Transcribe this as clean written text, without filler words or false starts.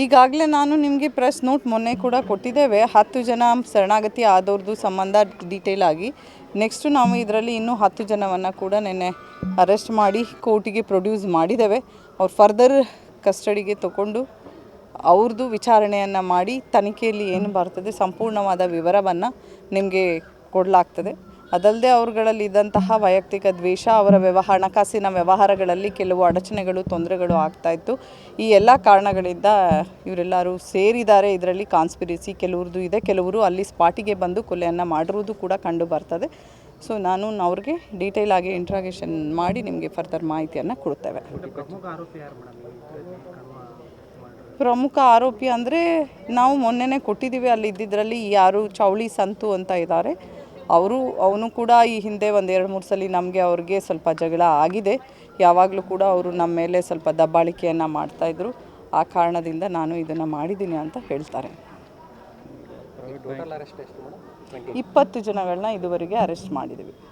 ಈಗಾಗಲೇ ನಾನು ನಿಮಗೆ ಪ್ರೆಸ್ ನೋಟ್ ಮೊನ್ನೆ ಕೂಡ ಕೊಟ್ಟಿದ್ದೇವೆ. 10 ಜನ ಶರಣಾಗತಿ ಆದವ್ರದ್ದು ಸಂಬಂಧ ಡೀಟೇಲ್ ಆಗಿ. ನೆಕ್ಸ್ಟು ನಾವು ಇದರಲ್ಲಿ ಇನ್ನೂ 10 ಜನವನ್ನು ಕೂಡ ನಿನ್ನೆ ಅರೆಸ್ಟ್ ಮಾಡಿ ಕೋರ್ಟಿಗೆ ಪ್ರೊಡ್ಯೂಸ್ ಮಾಡಿದ್ದೇವೆ. ಅವ್ರು ಫರ್ದರ್ ಕಸ್ಟಡಿಗೆ ತಗೊಂಡು ಅವ್ರದ್ದು ವಿಚಾರಣೆಯನ್ನು ಮಾಡಿ ತನಿಖೆಯಲ್ಲಿ ಏನು ಬರ್ತದೆ ಸಂಪೂರ್ಣವಾದ ವಿವರವನ್ನು ನಿಮಗೆ ಕೊಡಲಾಗ್ತದೆ. ಅದಲ್ಲದೆ ಅವರುಗಳಲ್ಲಿ ಇದ್ದಂತಹ ವೈಯಕ್ತಿಕ ದ್ವೇಷ, ಅವರ ಹಣಕಾಸಿನ ವ್ಯವಹಾರಗಳಲ್ಲಿ ಕೆಲವು ಅಡಚಣೆಗಳು, ತೊಂದರೆಗಳು ಆಗ್ತಾಯಿತ್ತು. ಈ ಎಲ್ಲ ಕಾರಣಗಳಿಂದ ಇವರೆಲ್ಲರೂ ಸೇರಿದ್ದಾರೆ. ಇದರಲ್ಲಿ ಕಾನ್ಸ್ಪಿರಸಿ ಕೆಲವ್ರದ್ದು ಇದೆ, ಕೆಲವರು ಅಲ್ಲಿ ಸ್ಪಾಟಿಗೆ ಬಂದು ಕೊಲೆಯನ್ನು ಮಾಡಿರುವುದು ಕೂಡ ಕಂಡು ಬರ್ತದೆ. ಸೊ ನಾನು ಅವ್ರಿಗೆ ಡೀಟೇಲ್ ಆಗಿ ಇಂಟ್ರಾಗೇಷನ್ ಮಾಡಿ ನಿಮಗೆ ಫರ್ದರ್ ಮಾಹಿತಿಯನ್ನು ಕೊಡ್ತೇವೆ. ಪ್ರಮುಖ ಆರೋಪಿ ಅಂದರೆ ನಾವು ಮೊನ್ನೆನೇ ಕೊಟ್ಟಿದ್ದೀವಿ. ಅಲ್ಲಿ ಇದ್ದಿದ್ದರಲ್ಲಿ ಯಾರು ಚೌಳಿ ಸಂತು ಅಂತ ಇದ್ದಾರೆ, ಅವನು ಕೂಡ ಈ ಹಿಂದೆ 1-2-3 ಸಲ ನಮಗೆ ಅವ್ರಿಗೆ ಸ್ವಲ್ಪ ಜಗಳ ಆಗಿದೆ. ಯಾವಾಗಲೂ ಕೂಡ ಅವರು ನಮ್ಮ ಮೇಲೆ ಸ್ವಲ್ಪ ದಬ್ಬಾಳಿಕೆಯನ್ನು ಮಾಡ್ತಾಯಿದ್ರು. ಆ ಕಾರಣದಿಂದ ನಾನು ಇದನ್ನು ಮಾಡಿದ್ದೀನಿ ಅಂತ ಹೇಳ್ತಾರೆ. 20 ಜನಗಳನ್ನ ಇದುವರೆಗೆ ಅರೆಸ್ಟ್ ಮಾಡಿದ್ದೀವಿ.